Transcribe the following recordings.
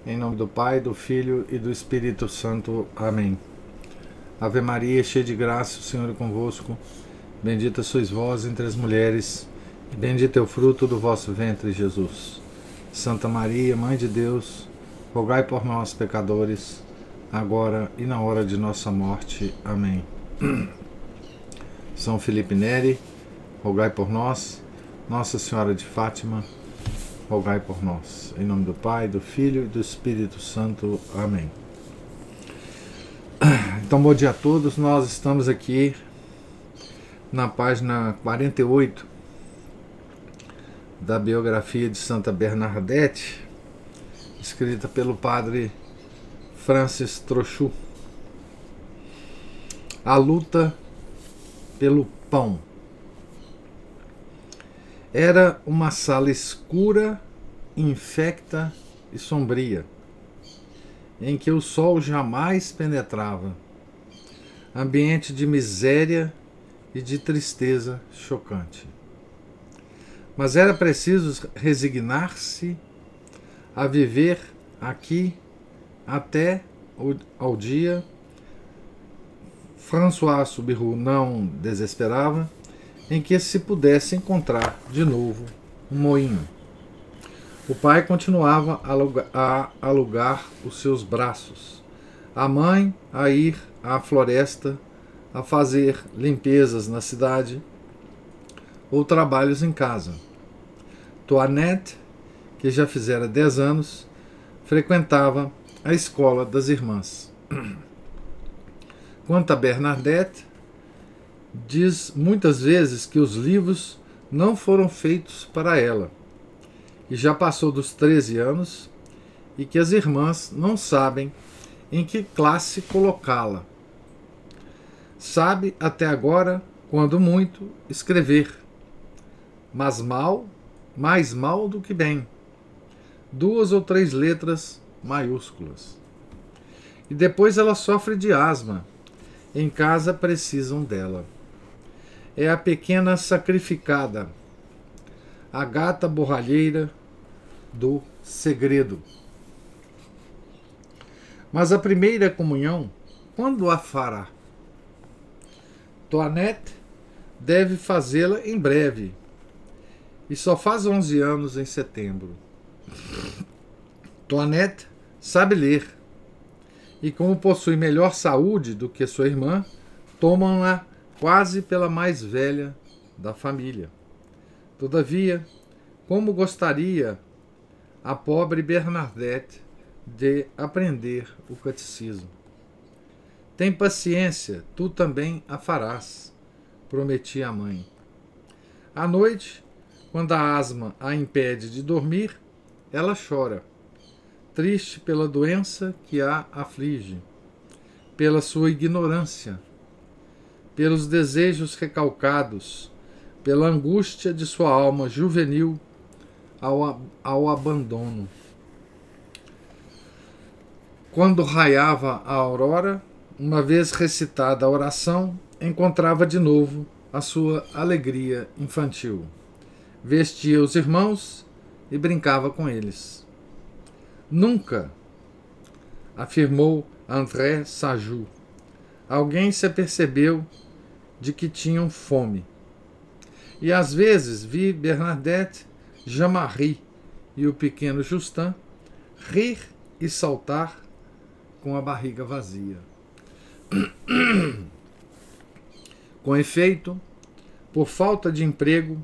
Em nome do Pai, do Filho e do Espírito Santo. Amém. Ave Maria, cheia de graça, o Senhor é convosco. Bendita sois vós entre as mulheres, e bendito é o fruto do vosso ventre, Jesus. Santa Maria, Mãe de Deus, rogai por nós, pecadores, agora e na hora de nossa morte. Amém. São Felipe Neri, rogai por nós. Nossa Senhora de Fátima, rogai por nós. Em nome do Pai, do Filho e do Espírito Santo. Amém. Então, bom dia a todos. Nós estamos aqui na página 48 da biografia de Santa Bernadette, escrita pelo padre Francis Trochu. A luta pelo pão. Era uma sala escura, infecta e sombria, em que o sol jamais penetrava, ambiente de miséria e de tristeza chocante. Mas era preciso resignar-se a viver aqui até ao dia. François Subiru não desesperava em que se pudesse encontrar de novo um moinho. O pai continuava a alugar os seus braços, a mãe a ir à floresta, a fazer limpezas na cidade ou trabalhos em casa. Toinette, que já fizera 10 anos, frequentava a escola das irmãs. Quanto a Bernadette, diz muitas vezes que os livros não foram feitos para ela, e já passou dos 13 anos, e que as irmãs não sabem em que classe colocá-la. Sabe até agora, quando muito, escrever, mas mais mal do que bem, 2 ou 3 letras maiúsculas. E depois ela sofre de asma. Em casa precisam dela. É a pequena sacrificada, a gata borralheira do segredo. Mas a primeira comunhão, quando a fará? Toinette deve fazê-la em breve, e só faz 11 anos em setembro. Toinette sabe ler, e como possui melhor saúde do que sua irmã, tomam-na quase pela mais velha da família. Todavia, como gostaria a pobre Bernadette de aprender o catecismo. Tem paciência, tu também a farás, prometia a mãe. À noite, quando a asma a impede de dormir, ela chora, triste pela doença que a aflige, pela sua ignorância, pelos desejos recalcados, pela angústia de sua alma juvenil ao abandono. Quando raiava a aurora, uma vez recitada a oração, encontrava de novo a sua alegria infantil. Vestia os irmãos e brincava com eles. Nunca, afirmou André Sajou, alguém se apercebeu de que tinham fome. E às vezes vi Bernadette, Jean-Marie e o pequeno Justin rir e saltar com a barriga vazia. Com efeito, por falta de emprego,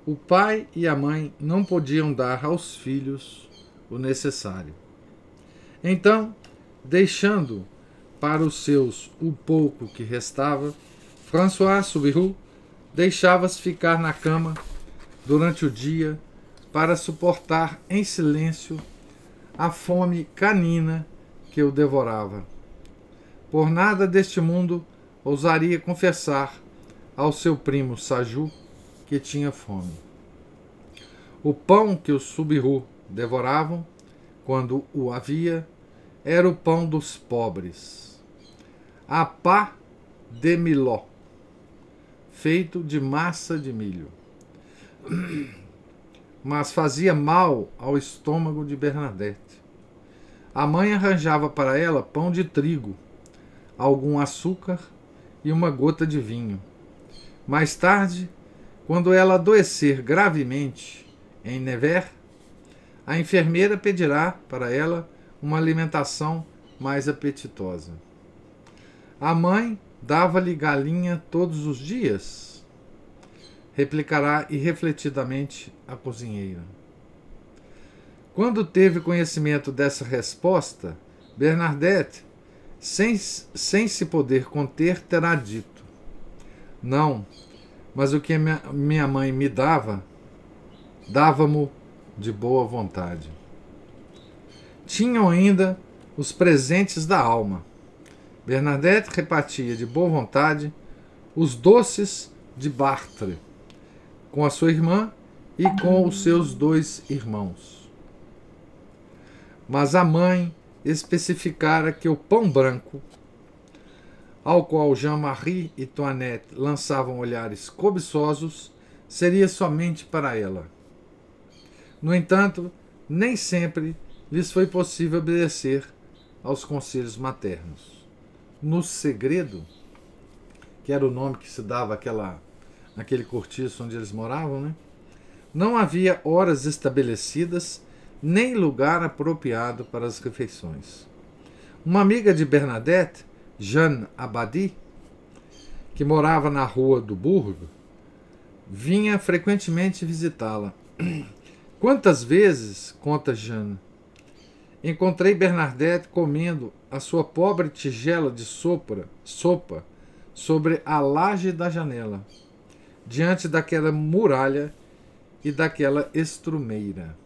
o pai e a mãe não podiam dar aos filhos o necessário. Então, deixando para os seus o pouco que restava, François Subiru deixava-se ficar na cama durante o dia para suportar em silêncio a fome canina que o devorava. Por nada deste mundo ousaria confessar ao seu primo Sajou que tinha fome. O pão que os Subiru devoravam, quando o havia, era o pão dos pobres. A pá de miló, feito de massa de milho. Mas fazia mal ao estômago de Bernadette. A mãe arranjava para ela pão de trigo, algum açúcar e uma gota de vinho. Mais tarde, quando ela adoecer gravemente em Nevers, a enfermeira pedirá para ela uma alimentação mais apetitosa. A mãe dava-lhe galinha todos os dias? Replicará irrefletidamente a cozinheira. Quando teve conhecimento dessa resposta, Bernadette, sem se poder conter, terá dito: não, mas o que minha mãe me dava-mo de boa vontade. Tinham ainda os presentes da alma. Bernadette repartia de boa vontade os doces de Bartre com a sua irmã e com os seus 2 irmãos. Mas a mãe especificara que o pão branco, ao qual Jean-Marie e Toinette lançavam olhares cobiçosos, seria somente para ela. No entanto, nem sempre lhes foi possível obedecer aos conselhos maternos. No segredo, que era o nome que se dava naquele cortiço onde eles moravam, né? Não havia horas estabelecidas nem lugar apropriado para as refeições. Uma amiga de Bernadette, Jeanne Abadie, que morava na rua do Burgo, vinha frequentemente visitá-la. Quantas vezes, conta Jeanne, encontrei Bernadette comendo a sua pobre tigela de sopa sobre a laje da janela, diante daquela muralha e daquela estrumeira.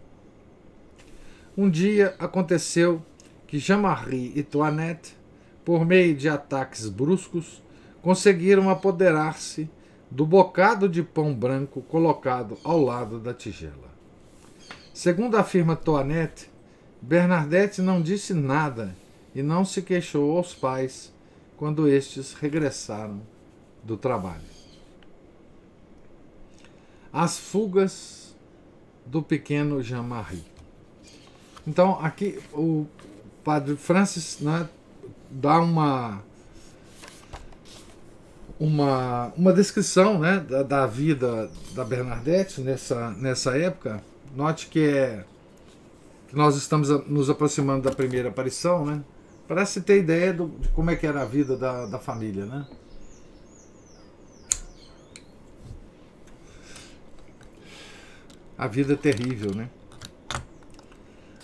Um dia aconteceu que Jean-Marie e Toinette, por meio de ataques bruscos, conseguiram apoderar-se do bocado de pão branco colocado ao lado da tigela. Segundo afirma Toinette, Bernadette não disse nada e não se queixou aos pais quando estes regressaram do trabalho. As fugas do pequeno Jean-Marie. Então, aqui o padre Francis, né, dá uma descrição, né, da vida da Bernadette nessa época. Note que nós estamos nos aproximando da primeira aparição, né, para se ter ideia de como é que era a vida da família, né? A vida terrível, né?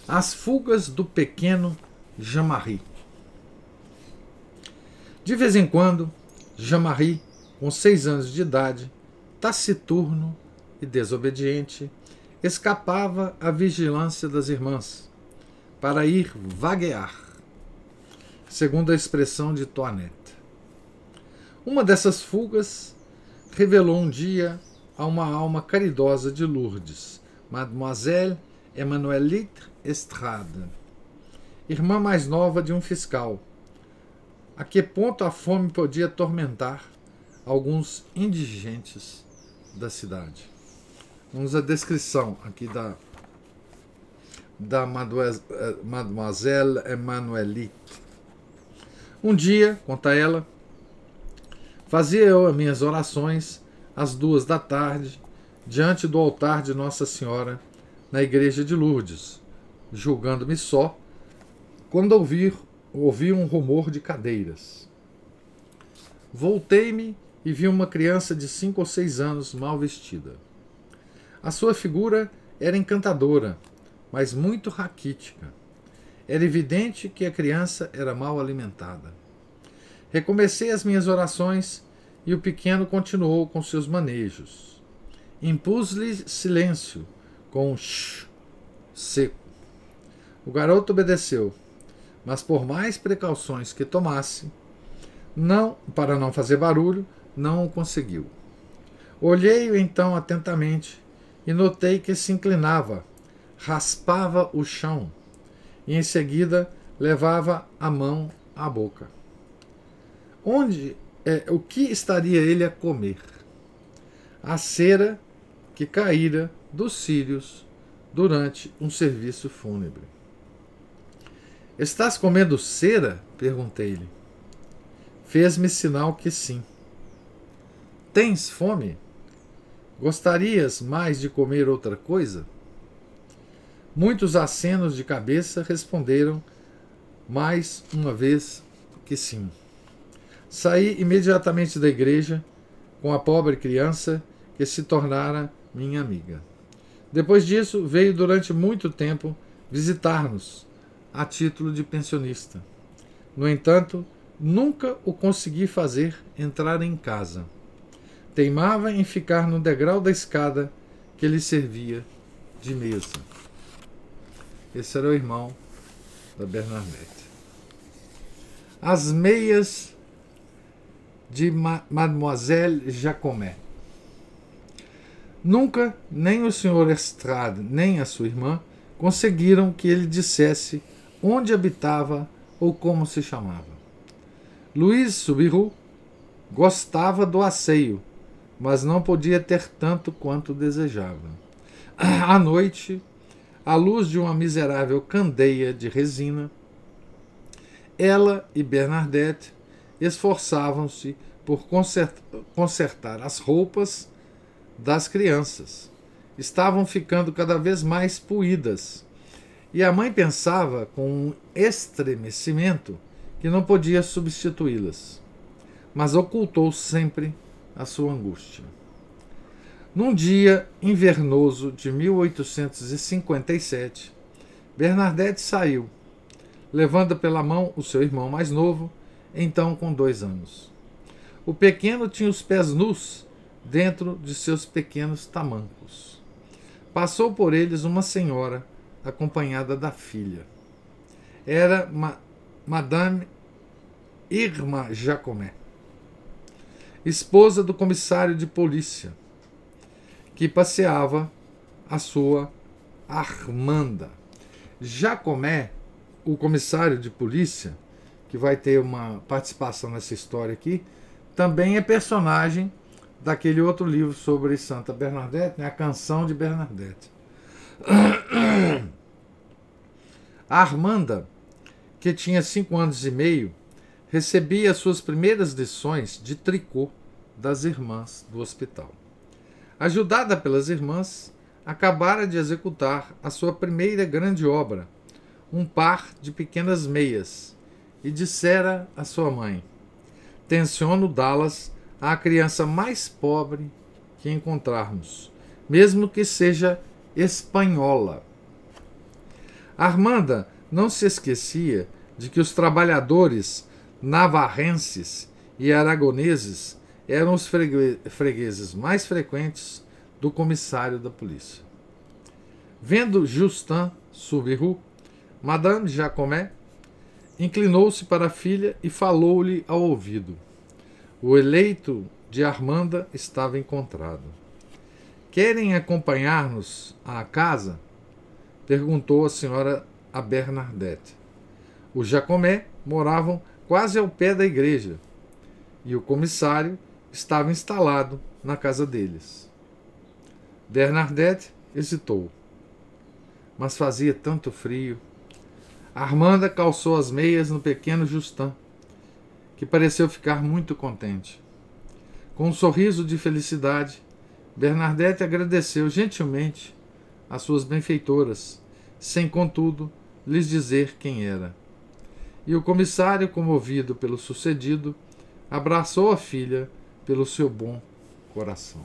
As fugas do pequeno Jean-Marie. De vez em quando, Jean-Marie, com 6 anos de idade, taciturno e desobediente, escapava à vigilância das irmãs para ir vaguear, segundo a expressão de Toinette. Uma dessas fugas revelou um dia a uma alma caridosa de Lourdes, Mademoiselle Emmanuelite Estrade, irmã mais nova de um fiscal. A que ponto a fome podia atormentar alguns indigentes da cidade? Vamos à descrição aqui da Mademoiselle Emmanuelite. Um dia, conta ela, fazia eu as minhas orações às 2 da tarde, diante do altar de Nossa Senhora, na igreja de Lourdes, julgando-me só, quando ouvi um rumor de cadeiras. Voltei-me e vi uma criança de 5 ou 6 anos mal vestida. A sua figura era encantadora, mas muito raquítica. Era evidente que a criança era mal alimentada. Recomecei as minhas orações e o pequeno continuou com seus manejos. Impus-lhe silêncio, com um shh seco. O garoto obedeceu, mas por mais precauções que tomasse, para não fazer barulho, não o conseguiu. Olhei-o então atentamente e notei que se inclinava, raspava o chão e em seguida levava a mão à boca. O que estaria ele a comer? A cera que caíra dos círios durante um serviço fúnebre. Estás comendo cera? Perguntei-lhe. Fez-me sinal que sim. Tens fome? Gostarias mais de comer outra coisa? Muitos acenos de cabeça responderam mais uma vez que sim. Saí imediatamente da igreja com a pobre criança que se tornara minha amiga. Depois disso, veio durante muito tempo visitar-nos a título de pensionista. No entanto, nunca o consegui fazer entrar em casa. Teimava em ficar no degrau da escada que lhe servia de mesa. Esse era o irmão da Bernadette. As meias de Mademoiselle Jacomet. Nunca nem o Sr. Estrade nem a sua irmã conseguiram que ele dissesse onde habitava ou como se chamava. Louise Soubirous gostava do asseio, mas não podia ter tanto quanto desejava. À noite, à luz de uma miserável candeia de resina, ela e Bernadette esforçavam-se por consertar as roupas das crianças. Estavam ficando cada vez mais puídas, e a mãe pensava com um estremecimento que não podia substituí-las, mas ocultou sempre a sua angústia. Num dia invernoso de 1857, Bernadette saiu, levando pela mão o seu irmão mais novo, então com 2 anos. O pequeno tinha os pés nus dentro de seus pequenos tamancos. Passou por eles uma senhora, acompanhada da filha. Era Madame Irma Jacomet, esposa do comissário de polícia, que passeava a sua Armanda. Jacomet, o comissário de polícia, que vai ter uma participação nessa história aqui, também é personagem daquele outro livro sobre Santa Bernadette, né, a Canção de Bernadette. A Armanda, que tinha 5 anos e meio, recebia suas primeiras lições de tricô das irmãs do hospital. Ajudada pelas irmãs, acabara de executar a sua primeira grande obra, um par de pequenas meias, e dissera à sua mãe: tenciono dá-las à criança mais pobre que encontrarmos, mesmo que seja espanhola. Armanda não se esquecia de que os trabalhadores navarrenses e aragoneses eram os fregueses mais frequentes do comissário da polícia. Vendo Justin Soubirous, Madame Jacomet inclinou-se para a filha e falou-lhe ao ouvido. O eleito de Armanda estava encontrado. Querem acompanhar-nos à casa? Perguntou a senhora a Bernadette. Os Jacomet moravam quase ao pé da igreja, e o comissário estava instalado na casa deles. Bernadette hesitou, mas fazia tanto frio. Armanda calçou as meias no pequeno Justin, que pareceu ficar muito contente. Com um sorriso de felicidade, Bernadette agradeceu gentilmente às suas benfeitoras, sem, contudo, lhes dizer quem era. E o comissário, comovido pelo sucedido, abraçou a filha pelo seu bom coração.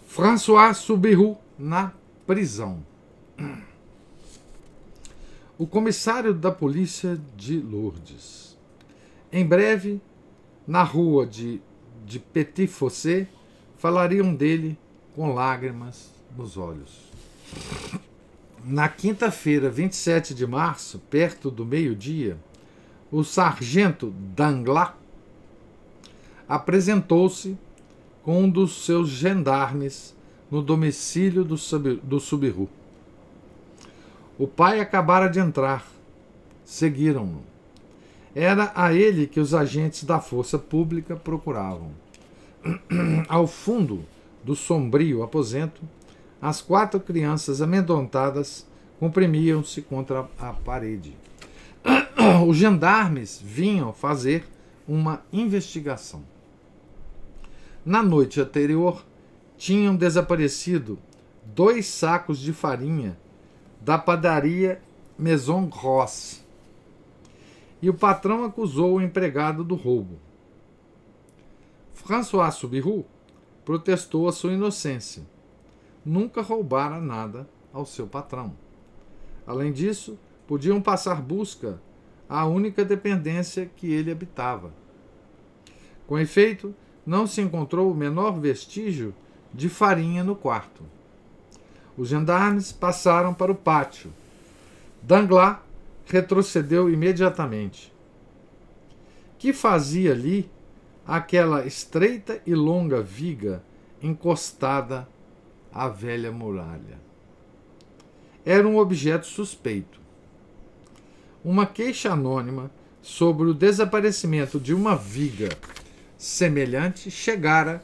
François Soubirous na prisão. O comissário da polícia de Lourdes. Em breve, na rua de Petit Fossé, falariam dele com lágrimas nos olhos. Na quinta-feira, 27 de março, perto do meio-dia, o sargento Danglars apresentou-se com um dos seus gendarmes no domicílio do Soubirous. O pai acabara de entrar. Seguiram-no. Era a ele que os agentes da força pública procuravam. Ao fundo do sombrio aposento, as 4 crianças amedrontadas comprimiam-se contra a parede. Os gendarmes vinham fazer uma investigação. Na noite anterior, tinham desaparecido 2 sacos de farinha da padaria Maison Ross, e o patrão acusou o empregado do roubo. François Subiru protestou a sua inocência. Nunca roubara nada ao seu patrão. Além disso, podiam passar busca à única dependência que ele habitava. Com efeito, não se encontrou o menor vestígio de farinha no quarto. Os gendarmes passaram para o pátio. Danglars retrocedeu imediatamente. Que fazia ali aquela estreita e longa viga encostada à velha muralha? Era um objeto suspeito. Uma queixa anônima sobre o desaparecimento de uma viga semelhante chegara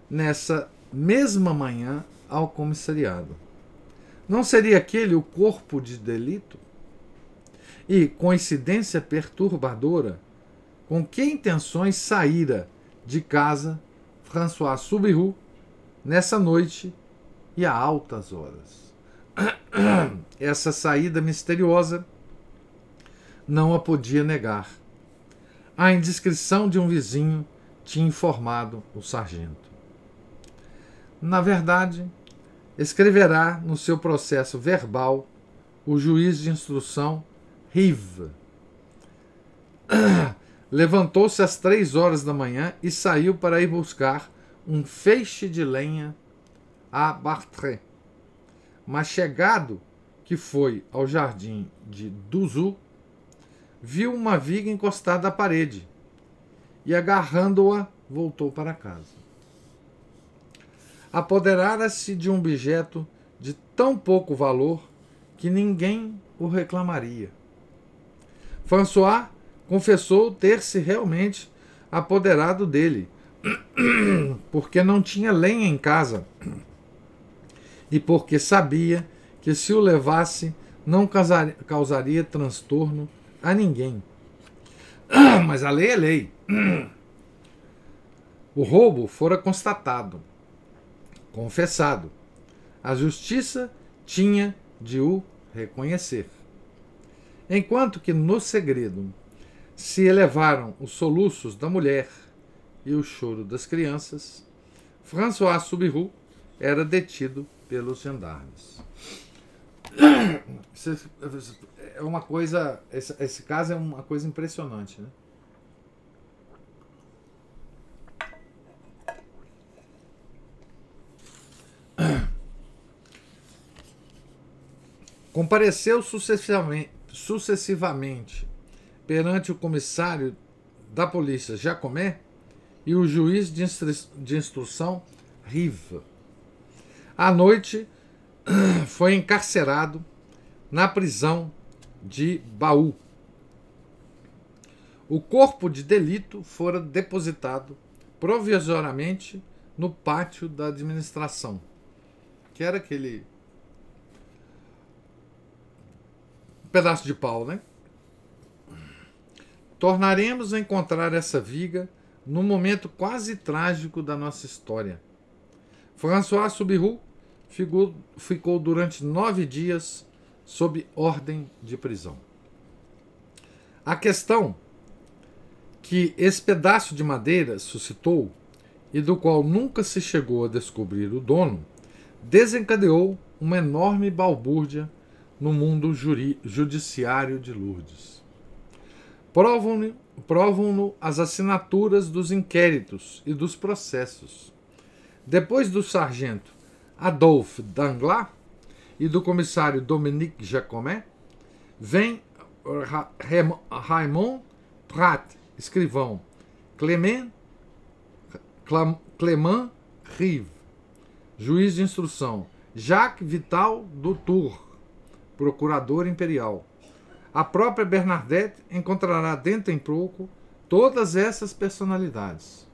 nessa mesma manhã ao comissariado. Não seria aquele o corpo de delito? E, coincidência perturbadora, com que intenções saíra de casa François Subiru nessa noite e a altas horas? Essa saída misteriosa não a podia negar. A indiscrição de um vizinho tinha informado o sargento. Na verdade, escreverá no seu processo verbal o juiz de instrução Rive. Levantou-se às 3 horas da manhã e saiu para ir buscar um feixe de lenha a Bartré. Mas chegado que foi ao jardim de Duzu, viu uma viga encostada à parede e, agarrando-a, voltou para casa. Apoderara-se de um objeto de tão pouco valor que ninguém o reclamaria. François confessou ter-se realmente apoderado dele, porque não tinha lenha em casa e porque sabia que, se o levasse, não causaria transtorno a ninguém. Mas a lei é lei. O roubo fora constatado, confessado. A justiça tinha de o reconhecer. Enquanto que, no segredo, se elevaram os soluços da mulher e o choro das crianças, François Subiru era detido pelos gendarmes. É uma coisa, esse caso é uma coisa impressionante, né? Compareceu sucessivamente perante o comissário da polícia Jacomé e o juiz de instrução Rive. À noite, foi encarcerado na prisão de Baú. O corpo de delito fora depositado provisoriamente no pátio da administração, que era aquele pedaço de pau, né? Tornaremos a encontrar essa viga num momento quase trágico da nossa história. François Subiru ficou durante 9 dias sob ordem de prisão. A questão que esse pedaço de madeira suscitou, e do qual nunca se chegou a descobrir o dono, desencadeou uma enorme balbúrdia no mundo judiciário de Lourdes. Provam-no as assinaturas dos inquéritos e dos processos. Depois do sargento Adolphe Danglars e do comissário Dominique Jacomé, vem Raymond Prat, escrivão, Clément Rive, juiz de instrução, Jacques Vital Dutour, procurador imperial. A própria Bernadette encontrará dentro em pouco todas essas personalidades.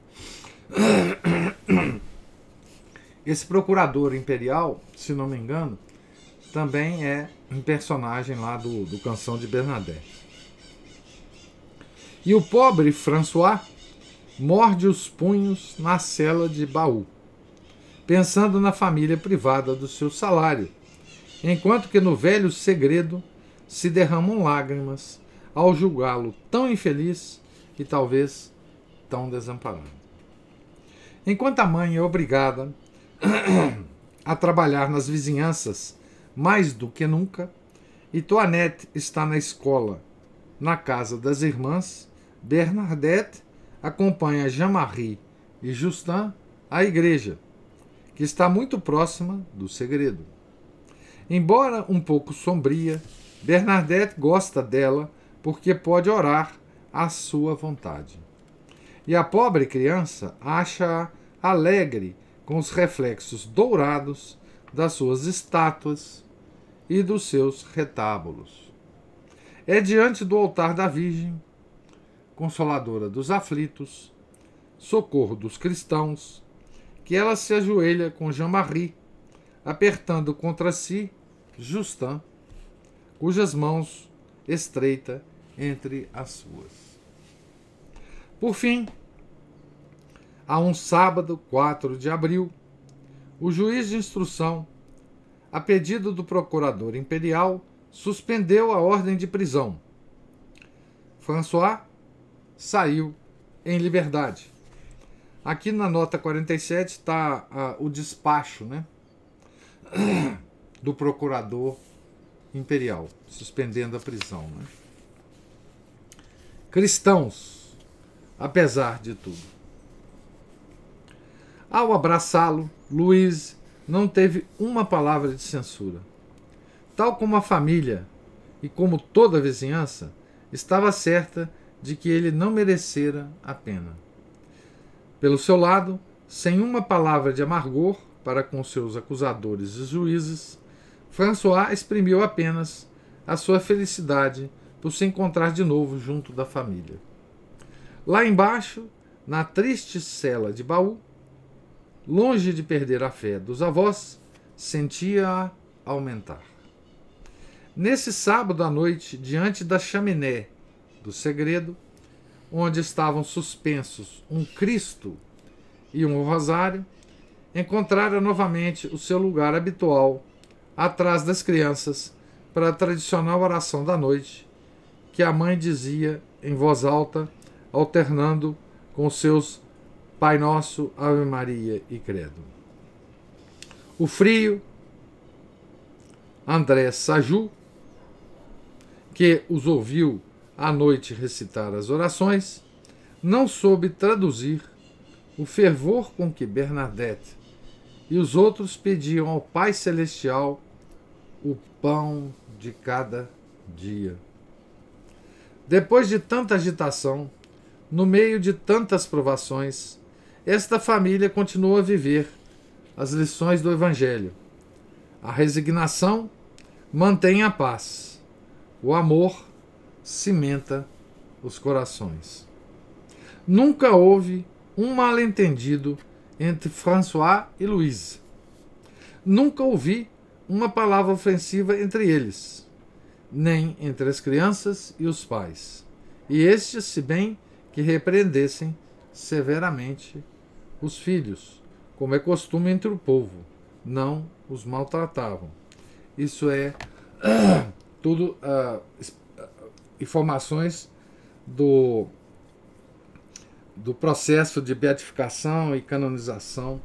Esse procurador imperial, se não me engano, também é um personagem lá do Canção de Bernadette. E o pobre François morde os punhos na cela de baú, pensando na família privada do seu salário, enquanto que no velho Segredo se derramam lágrimas ao julgá-lo tão infeliz e talvez tão desamparado. Enquanto a mãe é obrigada a trabalhar nas vizinhanças mais do que nunca, e Toinette está na escola, na casa das irmãs, Bernadette acompanha Jean-Marie e Justin à igreja, que está muito próxima do Segredo. Embora um pouco sombria, Bernadette gosta dela porque pode orar à sua vontade. E a pobre criança acha-a alegre com os reflexos dourados das suas estátuas e dos seus retábulos. É diante do altar da Virgem, Consoladora dos aflitos, socorro dos cristãos, que ela se ajoelha com Jean-Marie, apertando contra si Justin, cujas mãos estreita entre as suas. Por fim, a um sábado, 4 de abril, o juiz de instrução, a pedido do procurador imperial, suspendeu a ordem de prisão. François saiu em liberdade. Aqui na nota 47 está o despacho, né, do procurador imperial, suspendendo a prisão. Né? Cristãos, apesar de tudo. Ao abraçá-lo, Louise não teve uma palavra de censura. Tal como a família e como toda a vizinhança, estava certa de que ele não merecera a pena. Pelo seu lado, sem uma palavra de amargor para com seus acusadores e juízes, François exprimiu apenas a sua felicidade por se encontrar de novo junto da família. Lá embaixo, na triste cela de baú, longe de perder a fé dos avós, sentia-a aumentar. Nesse sábado à noite, diante da chaminé do Segredo, onde estavam suspensos um Cristo e um rosário, encontrara novamente o seu lugar habitual, atrás das crianças, para a tradicional oração da noite, que a mãe dizia em voz alta, alternando com seus Pai Nosso, Ave Maria e Credo. O frio, André Sajou, que os ouviu à noite recitar as orações, não soube traduzir o fervor com que Bernadette e os outros pediam ao Pai Celestial o pão de cada dia. Depois de tanta agitação, no meio de tantas provações, esta família continua a viver as lições do Evangelho. A resignação mantém a paz. O amor cimenta os corações. Nunca houve um mal-entendido entre François e Louise. Nunca ouvi uma palavra ofensiva entre eles, nem entre as crianças e os pais. E estes, se bem que repreendessem severamente os filhos, como é costume entre o povo, não os maltratavam. Isso é tudo informações do processo de beatificação e canonização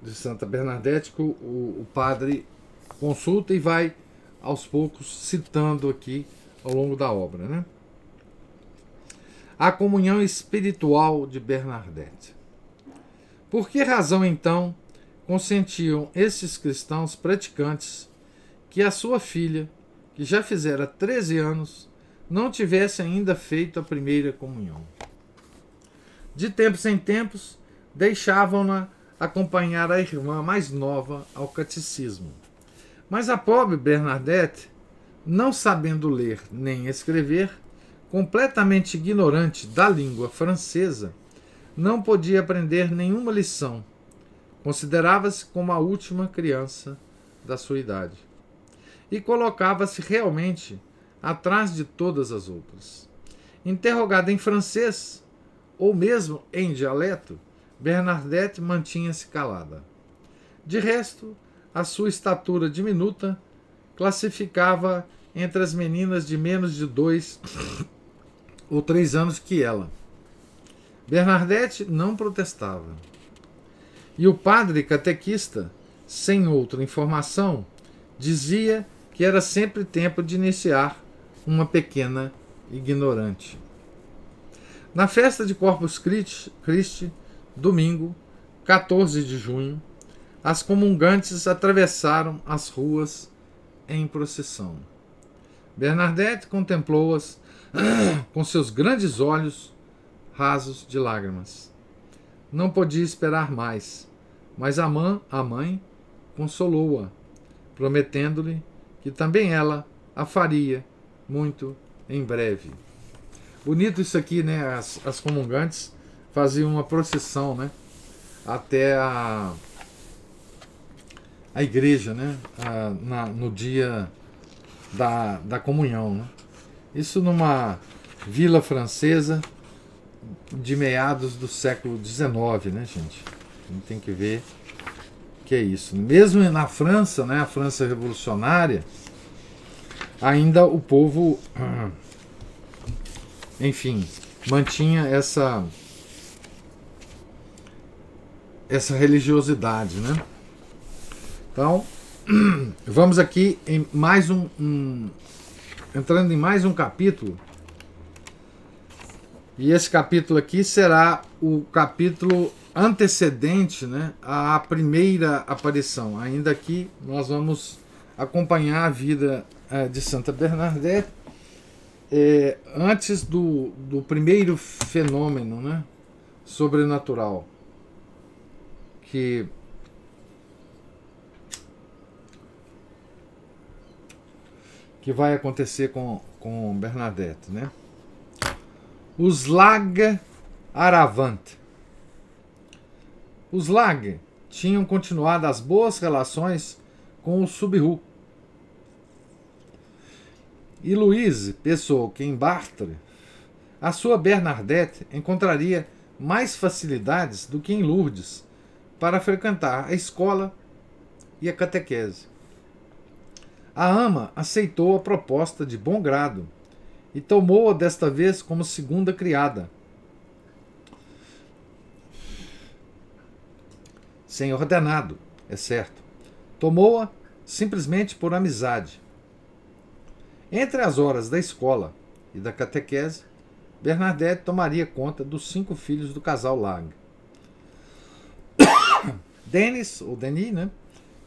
de Santa Bernadette, que o padre consulta e vai aos poucos citando aqui ao longo da obra, né? A comunhão espiritual de Bernadette. Por que razão, então, consentiam estes cristãos praticantes que a sua filha, que já fizera 13 anos, não tivesse ainda feito a primeira comunhão? De tempos em tempos, deixavam-na acompanhar a irmã mais nova ao catecismo. Mas a pobre Bernadette, não sabendo ler nem escrever, completamente ignorante da língua francesa, não podia aprender nenhuma lição. Considerava-se como a última criança da sua idade, e colocava-se realmente atrás de todas as outras. Interrogada em francês, ou mesmo em dialeto, Bernadette mantinha-se calada. De resto, a sua estatura diminuta classificava entre as meninas de menos de 2 ou 3 anos que ela. Bernadette não protestava. E o padre catequista, sem outra informação, dizia que era sempre tempo de iniciar uma pequena ignorante. Na festa de Corpus Christi, domingo, 14 de junho, as comungantes atravessaram as ruas em procissão. Bernadette contemplou-as com seus grandes olhos rasos de lágrimas. Não podia esperar mais, mas a mãe consolou-a, prometendo-lhe que também ela a faria muito em breve. Bonito isso aqui, né? As comungantes faziam uma procissão, né? Até a igreja, né? No dia da comunhão, né? Isso numa vila francesa de meados do século XIX, né, gente? A gente tem que ver que é isso. Mesmo na França, né? A França revolucionária, ainda o povo, enfim, mantinha essa religiosidade, né? Então, vamos aqui em mais entrando em mais um capítulo. E esse capítulo aqui será o capítulo antecedente, né, à primeira aparição. Ainda aqui nós vamos acompanhar a vida de Santa Bernadette antes do primeiro fenômeno, né, sobrenatural que vai acontecer com Bernadette, né? Os Lag Aravant. Os Lag tinham continuado as boas relações com o Subiru. E Louise pensou que em Bartre a sua Bernadette encontraria mais facilidades do que em Lourdes para frequentar a escola e a catequese. A ama aceitou a proposta de bom grado e tomou-a desta vez como segunda criada, sem ordenado, é certo. Tomou-a simplesmente por amizade. Entre as horas da escola e da catequese, Bernadette tomaria conta dos 5 filhos do casal Lag. Denis, ou Denis, né?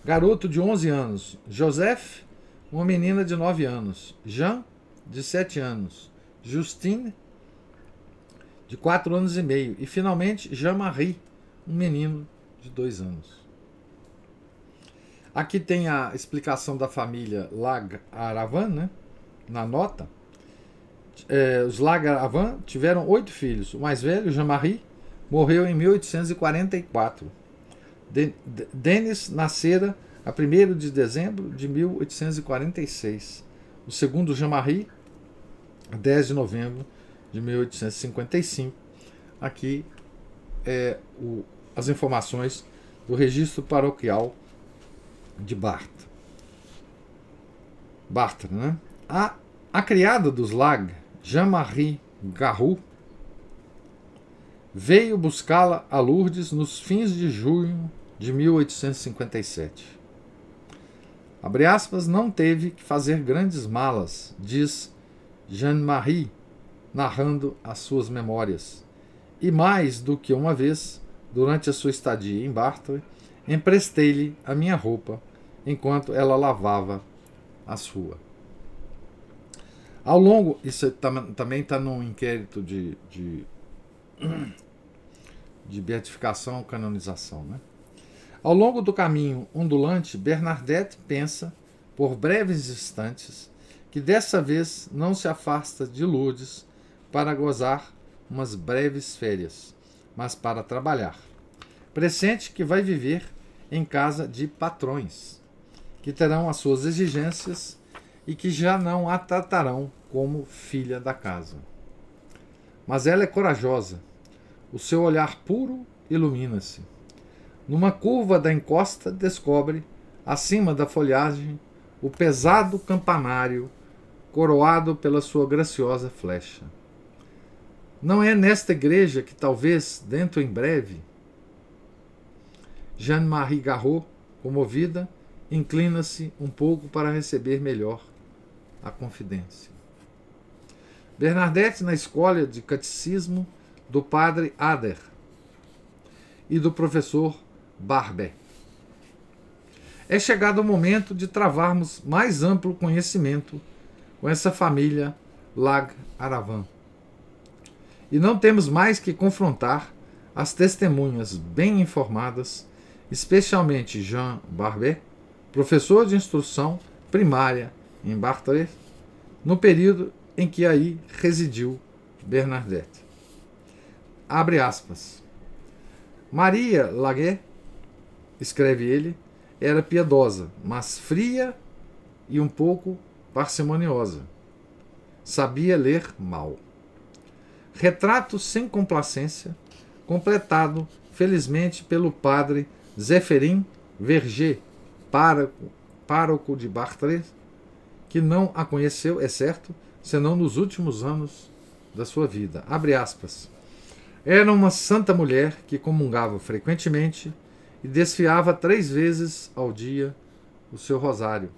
Garoto de 11 anos. Joseph, uma menina de 9 anos. Jean, de 7 anos. Justine, de 4 anos e meio. E, finalmente, Jean-Marie, um menino de 2 anos. Aqui tem a explicação da família Lag Aravan, né? Na nota. Os Lag Aravan tiveram 8 filhos. O mais velho, Jean-Marie, morreu em 1844. Denis nascera a 1º de dezembro de 1846. O segundo, Jean-Marie, 10 de novembro de 1855. Aqui as informações do registro paroquial de Bartre, né? A criada dos Lag, Jean-Marie Garrou, veio buscá-la a Lourdes nos fins de junho de 1857. Abre aspas, não teve que fazer grandes malas, diz Jean-Marie, narrando as suas memórias. E mais do que uma vez, durante a sua estadia em Bartre, emprestei-lhe a minha roupa, enquanto ela lavava a sua. Ao longo, isso também está num inquérito de beatificação ou canonização, né? Ao longo do caminho ondulante, Bernadette pensa, por breves instantes, que dessa vez não se afasta de Lourdes para gozar umas breves férias, mas para trabalhar. Pressente que vai viver em casa de patrões, que terão as suas exigências e que já não a tratarão como filha da casa. Mas ela é corajosa. O seu olhar puro ilumina-se. Numa curva da encosta, descobre, acima da folhagem, o pesado campanário coroado pela sua graciosa flecha. Não é nesta igreja que talvez, dentro em breve... Jeanne-Marie Garrot, comovida, inclina-se um pouco para receber melhor a confidência. Bernadette na escola de catecismo do padre Ader e do professor Barbet. É chegado o momento de travarmos mais amplo conhecimento com essa família Lag-Aravan. E não temos mais que confrontar as testemunhas bem informadas, especialmente Jean Barbet, professor de instrução primária em Barthez, no período em que aí residiu Bernadette. Abre aspas. Maria Laguet, escreve ele, era piedosa, mas fria e um pouco parcimoniosa. Sabia ler mal. Retrato sem complacência, completado, felizmente, pelo padre Zéphirin Verger, pároco de Barthez, que não a conheceu, é certo, senão nos últimos anos da sua vida. Abre aspas. Era uma santa mulher que comungava frequentemente e desfiava 3 vezes ao dia o seu rosário.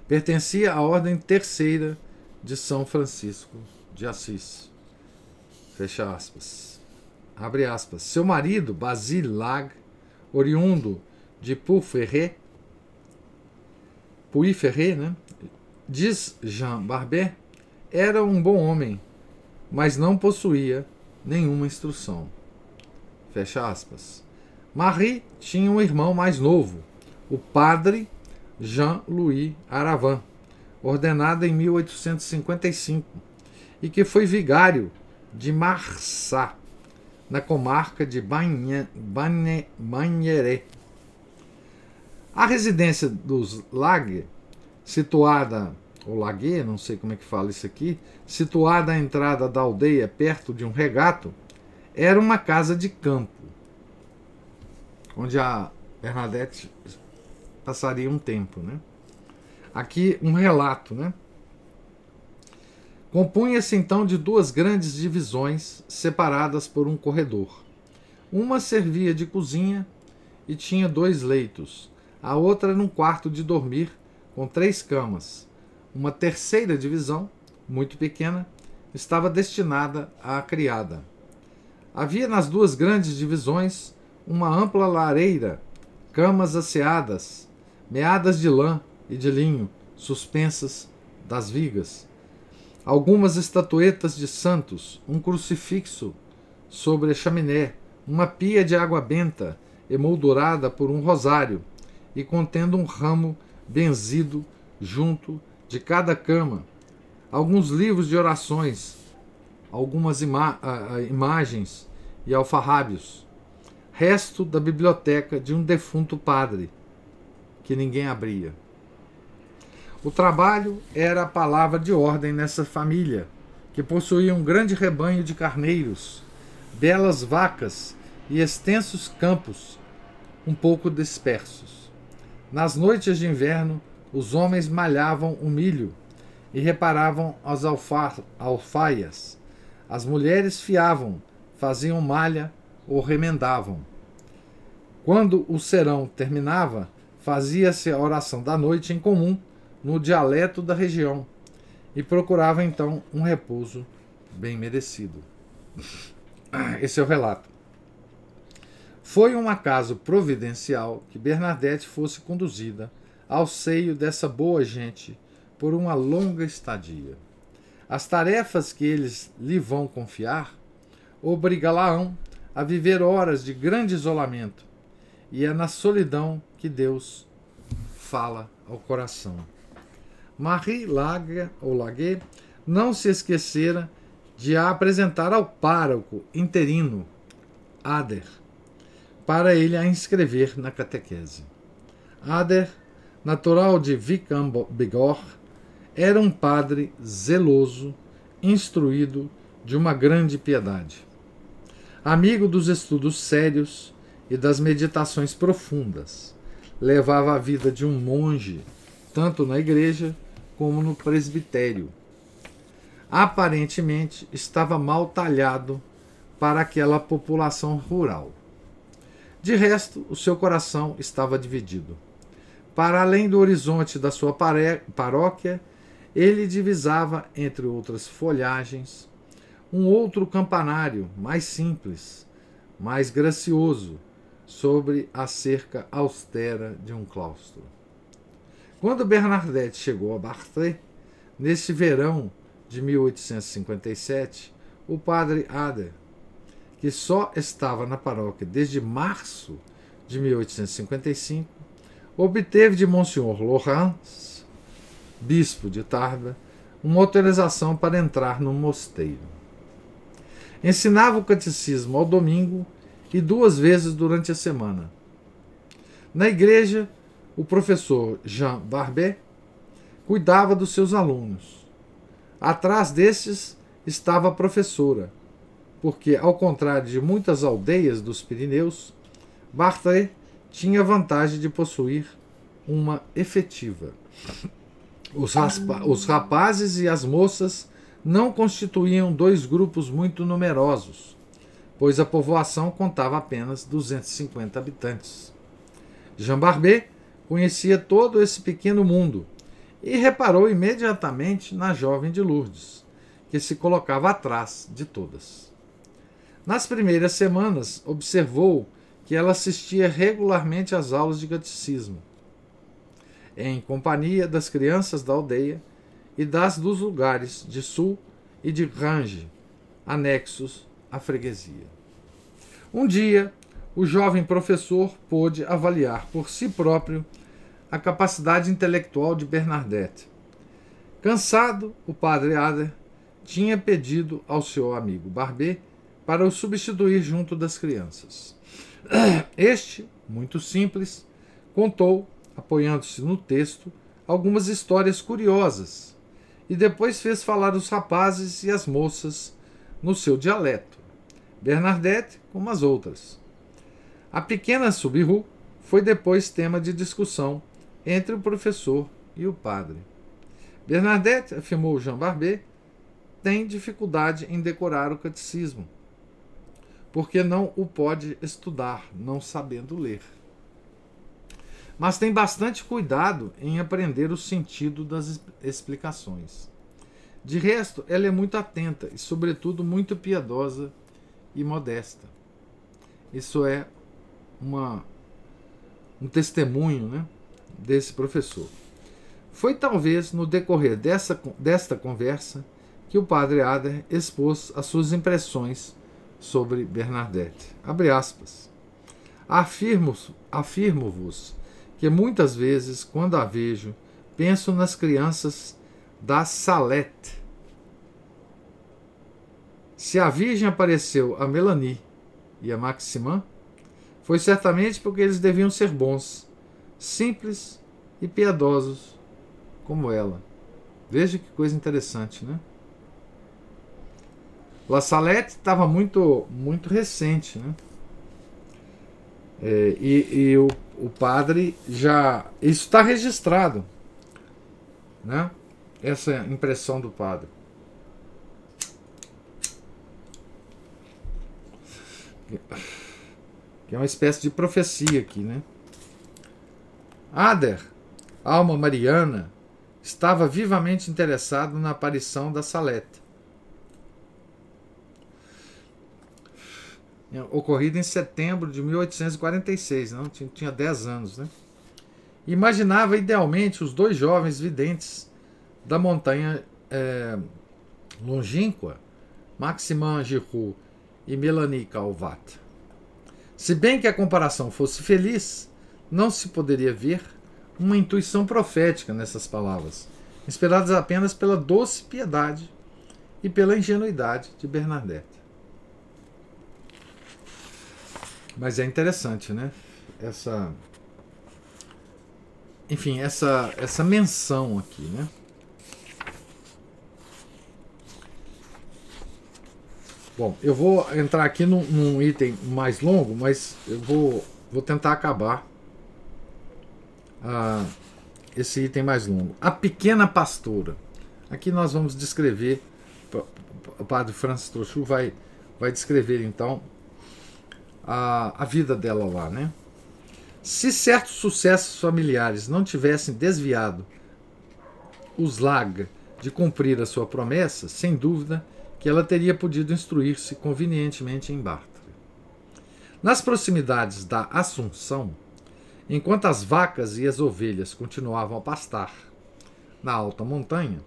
Pertencia à ordem terceira de São Francisco de Assis. Fecha aspas. Abre aspas. Seu marido, Basile Lag, oriundo de Puy-Ferré, né? Diz Jean Barbet, era um bom homem, mas não possuía nenhuma instrução. Fecha aspas. Marie tinha um irmão mais novo, o padre Jean-Louis Aravan, ordenado em 1855, e que foi vigário de Marsat, na comarca de Bagneres. A residência dos Lague, situada, ou Lague, não sei como é que fala isso aqui, situada à entrada da aldeia, perto de um regato, era uma casa de campo, onde a Bernadette passaria um tempo, né? Aqui um relato, né? Compunha-se então de 2 grandes divisões separadas por um corredor. Uma servia de cozinha e tinha 2 leitos. A outra era um quarto de dormir com 3 camas. Uma terceira divisão, muito pequena, estava destinada à criada. Havia nas 2 grandes divisões uma ampla lareira, camas asseadas, meadas de lã e de linho, suspensas das vigas. Algumas estatuetas de santos, um crucifixo sobre a chaminé, uma pia de água benta emoldurada por um rosário e contendo um ramo benzido junto de cada cama, alguns livros de orações, algumas imagens e alfarrábios, resto da biblioteca de um defunto padre, que ninguém abria. O trabalho era a palavra de ordem nessa família, que possuía um grande rebanho de carneiros, belas vacas e extensos campos, um pouco dispersos. Nas noites de inverno, os homens malhavam o milho e reparavam as alfaias. As mulheres fiavam, faziam malha ou remendavam. Quando o serão terminava, fazia-se a oração da noite em comum, no dialeto da região, e procurava então um repouso bem merecido. Esse é o relato. Foi um acaso providencial que Bernadette fosse conduzida ao seio dessa boa gente por uma longa estadia. As tarefas que eles lhe vão confiar obrigá-la-ão a viver horas de grande isolamento, e é na solidão que Deus fala ao coração. Marie Laguet não se esquecera de a apresentar ao pároco interino, Ader, para ele a inscrever na catequese. Ader natural de Vicambigor, era um padre zeloso, instruído, de uma grande piedade. Amigo dos estudos sérios e das meditações profundas, levava a vida de um monge, tanto na igreja como no presbitério. Aparentemente estava mal talhado para aquela população rural. De resto, o seu coração estava dividido. Para além do horizonte da sua paróquia, ele divisava, entre outras folhagens, um outro campanário mais simples, mais gracioso, sobre a cerca austera de um claustro. Quando Bernadette chegou a Barthet, nesse verão de 1857, o padre Ader, que só estava na paróquia desde março de 1855, obteve de Monsenhor Laurence, bispo de Tarbes, uma autorização para entrar no mosteiro. Ensinava o catecismo ao domingo e 2 vezes durante a semana. Na igreja, o professor Jean Barbet cuidava dos seus alunos. Atrás destes estava a professora, porque, ao contrário de muitas aldeias dos Pirineus, Barthet tinha a vantagem de possuir uma efetiva. Os rapazes e as moças não constituíam 2 grupos muito numerosos, pois a povoação contava apenas 250 habitantes. Jean Barbet conhecia todo esse pequeno mundo e reparou imediatamente na jovem de Lourdes, que se colocava atrás de todas. Nas primeiras semanas, observou que ela assistia regularmente às aulas de catecismo, em companhia das crianças da aldeia e das dos lugares de Sul e de Range, anexos à freguesia. Um dia, o jovem professor pôde avaliar por si próprio a capacidade intelectual de Bernadette. Cansado, o padre Ader tinha pedido ao seu amigo Barbet para o substituir junto das crianças. Este, muito simples, contou, apoiando-se no texto, algumas histórias curiosas e depois fez falar os rapazes e as moças no seu dialeto, Bernadette como as outras. A pequena Subiru foi depois tema de discussão entre o professor e o padre. Bernadette, afirmou Jean Barbet, tem dificuldade em decorar o catecismo, porque não o pode estudar, não sabendo ler. Mas tem bastante cuidado em aprender o sentido das explicações. De resto, ela é muito atenta e, sobretudo, muito piedosa e modesta. Isso é um testemunho, né, desse professor. Foi talvez no decorrer desta conversa que o padre Ader expôs as suas impressões sobre Bernadette. Abre aspas. Afirmo-vos que muitas vezes, quando a vejo, penso nas crianças da Salette. Se a Virgem apareceu a Melanie e a Maximin, foi certamente porque eles deviam ser bons, simples e piedosos como ela. Veja que coisa interessante, né? La Salette estava muito recente, né? E o padre já... Isso está registrado, né? Essa impressão do padre. Que é uma espécie de profecia aqui, né? Ader, alma mariana, estava vivamente interessado na aparição da Salette, ocorrida em setembro de 1846, não? Tinha 10 anos, né? Imaginava idealmente os 2 jovens videntes da montanha longínqua, Maximin Giroux e Melanie Calvat. Se bem que a comparação fosse feliz, não se poderia ver uma intuição profética nessas palavras, inspiradas apenas pela doce piedade e pela ingenuidade de Bernadette. Mas é interessante, né? Essa enfim, essa menção aqui, né? Bom, eu vou entrar aqui num item mais longo, mas eu vou tentar acabar esse item mais longo. A pequena pastora. Aqui nós vamos descrever, o padre Francis Trochu vai descrever então a vida dela lá, né? Se certos sucessos familiares não tivessem desviado os Lag de cumprir a sua promessa, sem dúvida que ela teria podido instruir-se convenientemente em Bartre. Nas proximidades da Assunção, enquanto as vacas e as ovelhas continuavam a pastar na alta montanha,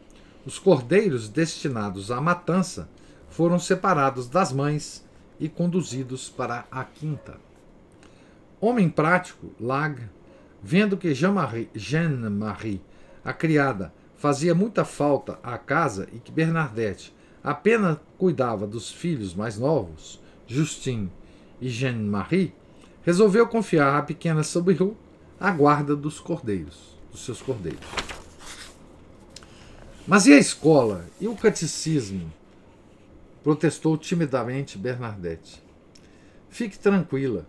os cordeiros destinados à matança foram separados das mães e conduzidos para a quinta. Homem prático, Lag, vendo que Jeanne-Marie, a criada, fazia muita falta à casa e que Bernadette apenas cuidava dos filhos mais novos, Justine e Jeanne-Marie, resolveu confiar à pequena Soubirous a guarda dos seus cordeiros. Mas e a escola? E o catecismo? Protestou timidamente Bernadette. Fique tranquila,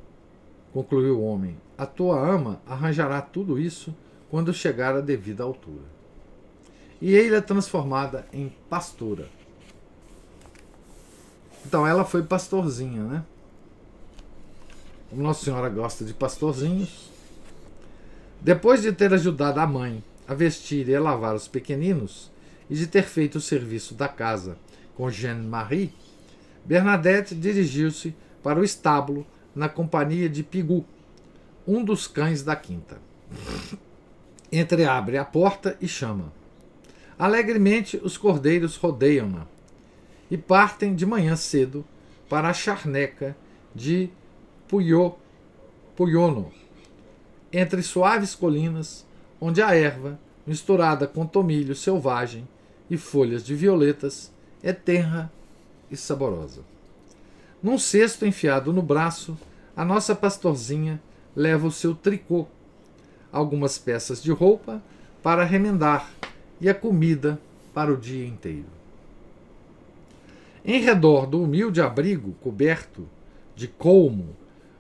concluiu o homem. A tua ama arranjará tudo isso quando chegar à devida altura. E ele é transformada em pastora. Então ela foi pastorzinha, né? Como Nossa Senhora gosta de pastorzinhos. Depois de ter ajudado a mãe a vestir e a lavar os pequeninos e de ter feito o serviço da casa com Jeanne-Marie, Bernadette dirigiu-se para o estábulo na companhia de Pigu, um dos cães da quinta. Entreabre a porta e chama. Alegremente os cordeiros rodeiam-na e partem de manhã cedo para a charneca de Puyono, entre suaves colinas, onde a erva, misturada com tomilho selvagem e folhas de violetas, é tenra e saborosa. Num cesto enfiado no braço, a nossa pastorzinha leva o seu tricô, algumas peças de roupa para remendar e a comida para o dia inteiro. Em redor do humilde abrigo coberto de colmo,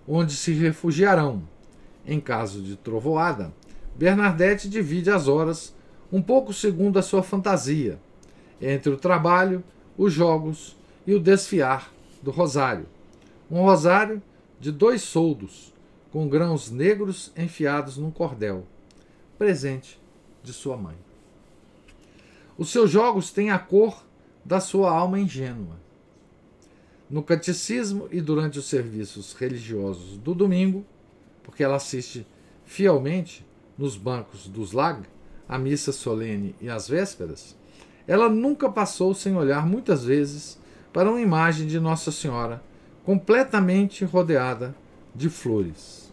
onde se refugiarão, em caso de trovoada, Bernadette divide as horas um pouco segundo a sua fantasia, entre o trabalho, os jogos e o desfiar do rosário. Um rosário de 2 soldos, com grãos negros enfiados num cordel, presente de sua mãe. Os seus jogos têm a cor da sua alma ingênua. No catecismo e durante os serviços religiosos do domingo, porque ela assiste fielmente nos bancos dos Lag, a missa solene e as vésperas, ela nunca passou sem olhar muitas vezes para uma imagem de Nossa Senhora completamente rodeada de flores.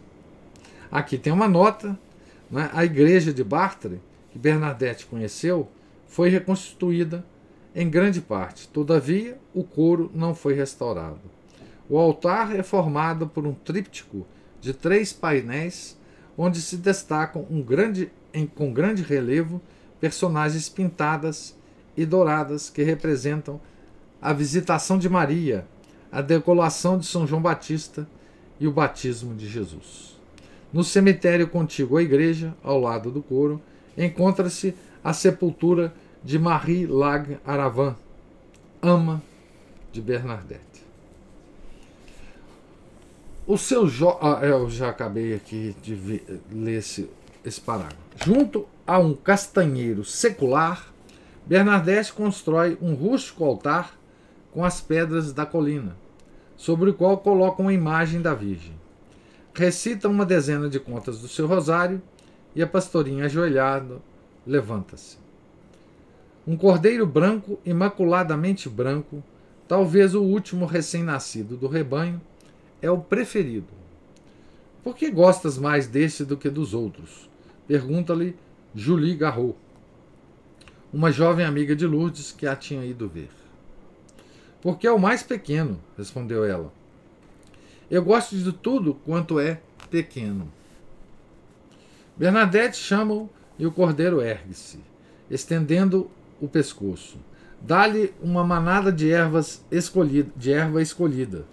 Aqui tem uma nota, né? A igreja de Bartre, que Bernadette conheceu, foi reconstituída em grande parte. Todavia, o coro não foi restaurado. O altar é formado por um tríptico de 3 painéis, onde se destacam com grande relevo personagens pintadas e douradas que representam a visitação de Maria, a decolação de São João Batista e o batismo de Jesus. No cemitério contíguo à igreja, ao lado do coro, encontra-se a sepultura de Marie Lag Aravin, ama de Bernadette. Eu já acabei aqui de ler esse parágrafo. Junto a um castanheiro secular, Bernadette constrói um rústico altar com as pedras da colina, sobre o qual coloca uma imagem da Virgem. Recita uma dezena de contas do seu rosário e a pastorinha ajoelhada levanta-se. Um cordeiro branco, imaculadamente branco, talvez o último recém-nascido do rebanho, é o preferido. Por que gostas mais deste do que dos outros? Pergunta-lhe Julie Garraud, uma jovem amiga de Lourdes que a tinha ido ver. Porque é o mais pequeno, respondeu ela. Eu gosto de tudo quanto é pequeno. Bernadette chama-o e o cordeiro ergue-se, estendendo o pescoço. Dá-lhe uma manada de erva escolhida,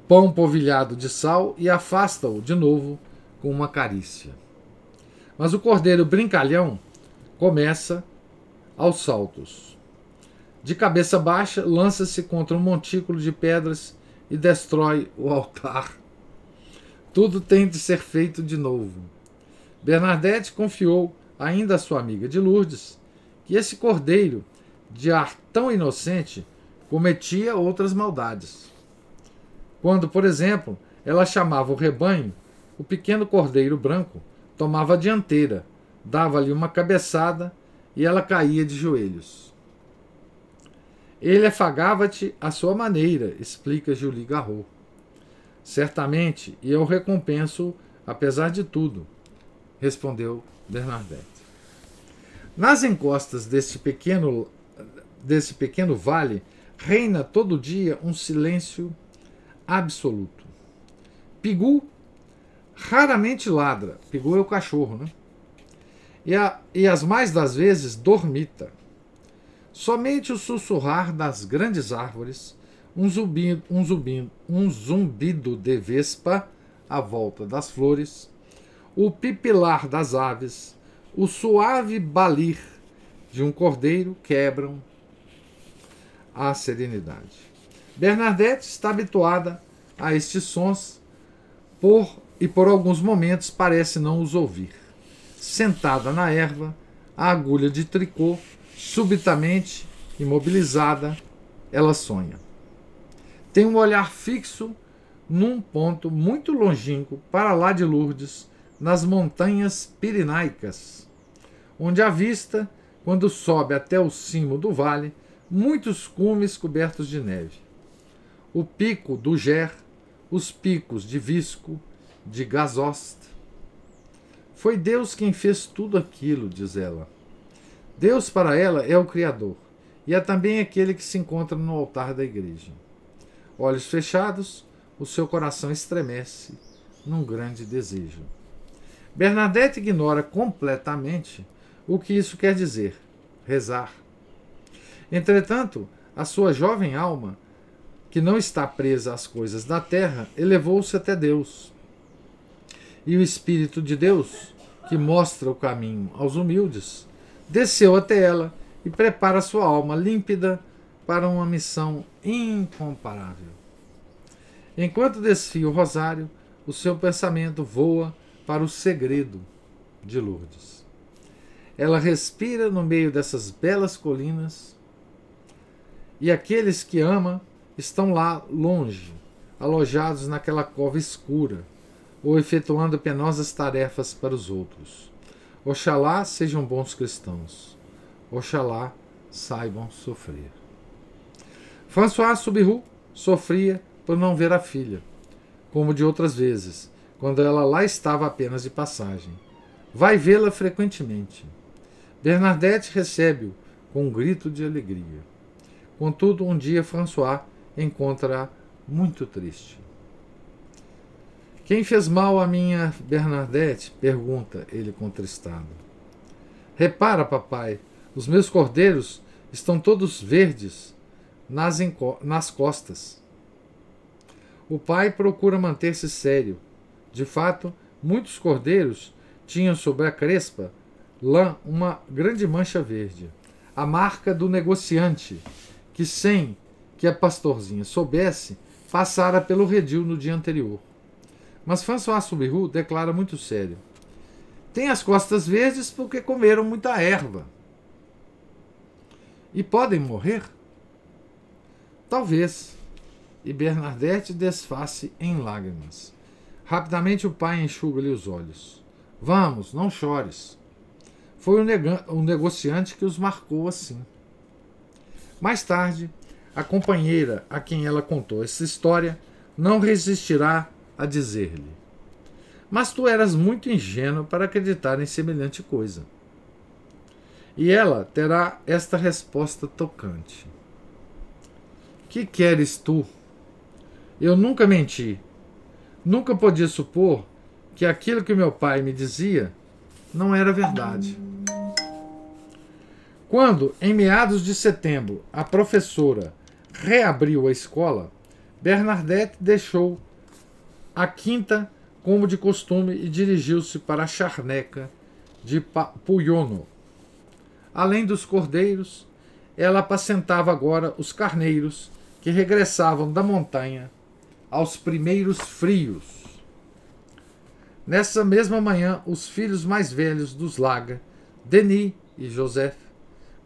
pão polvilhado de sal e afasta-o de novo com uma carícia. Mas o cordeiro brincalhão começa aos saltos. De cabeça baixa, lança-se contra um montículo de pedras e destrói o altar. Tudo tem de ser feito de novo. Bernadette confiou ainda à sua amiga de Lourdes que esse cordeiro, de ar tão inocente, cometia outras maldades. Quando, por exemplo, ela chamava o rebanho, o pequeno cordeiro branco tomava a dianteira, dava-lhe uma cabeçada e ela caía de joelhos. Ele afagava-te à sua maneira, explica Julie Garraud. Certamente, e eu recompenso, apesar de tudo, respondeu Bernadette. Nas encostas desse pequeno vale, reina todo dia um silêncio absoluto. Pigu raramente ladra. Pigu é o cachorro, né? E as mais das vezes dormita. Somente o sussurrar das grandes árvores, um zumbido de vespa à volta das flores, o pipilar das aves, o suave balir de um cordeiro quebram a serenidade. Bernadette está habituada a estes sons e por alguns momentos parece não os ouvir. Sentada na erva, a agulha de tricô, subitamente imobilizada, ela sonha. Tem um olhar fixo num ponto muito longínquo, para lá de Lourdes, nas montanhas Pirineicas, onde avista, quando sobe até o cimo do vale, muitos cumes cobertos de neve. O pico do Ger, os picos de Visco, de Gazost. Foi Deus quem fez tudo aquilo, diz ela. Deus para ela é o Criador, e é também aquele que se encontra no altar da igreja. Olhos fechados, o seu coração estremece num grande desejo. Bernadette ignora completamente o que isso quer dizer, rezar. Entretanto, a sua jovem alma, que não está presa às coisas da terra, elevou-se até Deus. E o Espírito de Deus, que mostra o caminho aos humildes, desceu até ela e prepara sua alma límpida para uma missão incomparável. Enquanto desfia o rosário, o seu pensamento voa para o segredo de Lourdes. Ela respira no meio dessas belas colinas e aqueles que ama estão lá longe, alojados naquela cova escura ou efetuando penosas tarefas para os outros. Oxalá sejam bons cristãos. Oxalá saibam sofrer. François Subiru sofria por não ver a filha, como de outras vezes, quando ela lá estava apenas de passagem. Vai vê-la frequentemente. Bernadette recebe-o com um grito de alegria. Contudo, um dia François encontra-a muito triste. Quem fez mal à minha Bernadette? Pergunta ele contristado. Repara, papai, os meus cordeiros estão todos verdes nas costas. O pai procura manter-se sério. De fato, muitos cordeiros tinham sobre a crespa lã uma grande mancha verde, a marca do negociante, que sem que a pastorzinha soubesse, passara pelo redil no dia anterior. Mas François Subiru declara muito sério: tem as costas verdes porque comeram muita erva. E podem morrer? Talvez. E Bernadette desfaz-se em lágrimas. Rapidamente o pai enxuga-lhe os olhos. Vamos, não chores. Foi um negociante que os marcou assim. Mais tarde, a companheira a quem ela contou essa história não resistirá a dizer-lhe: mas tu eras muito ingênuo para acreditar em semelhante coisa. E ela terá esta resposta tocante: que queres tu? Eu nunca menti. Nunca podia supor que aquilo que meu pai me dizia não era verdade. Quando, em meados de setembro, a professora reabriu a escola, Bernadette deixou a quinta como de costume e dirigiu-se para a charneca de Puyono. Além dos cordeiros, ela apacentava agora os carneiros que regressavam da montanha aos primeiros frios. Nessa mesma manhã, os filhos mais velhos dos Laga, Denis e Joseph,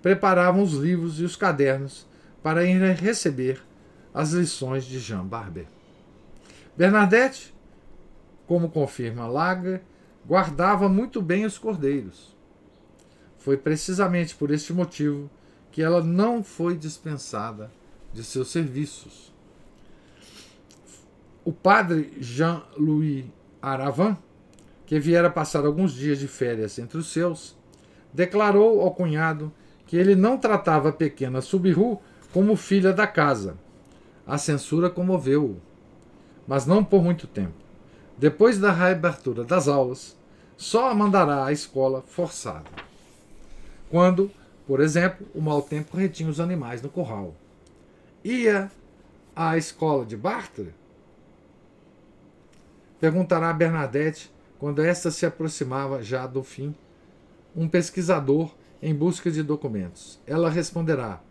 preparavam os livros e os cadernos para ir receber as lições de Jean Barber. Bernadette, como confirma Laga, guardava muito bem os cordeiros. Foi precisamente por este motivo que ela não foi dispensada de seus serviços. O padre Jean-Louis Aravin, que viera passar alguns dias de férias entre os seus, declarou ao cunhado que ele não tratava a pequena Subiru como filha da casa. A censura comoveu-o, mas não por muito tempo. Depois da reabertura das aulas, só a mandará à escola forçada. Quando, por exemplo, o mau tempo retinha os animais no curral. Ia à escola de Bartre? Perguntará a Bernadette quando esta se aproximava já do fim, um pesquisador em busca de documentos. Ela responderá: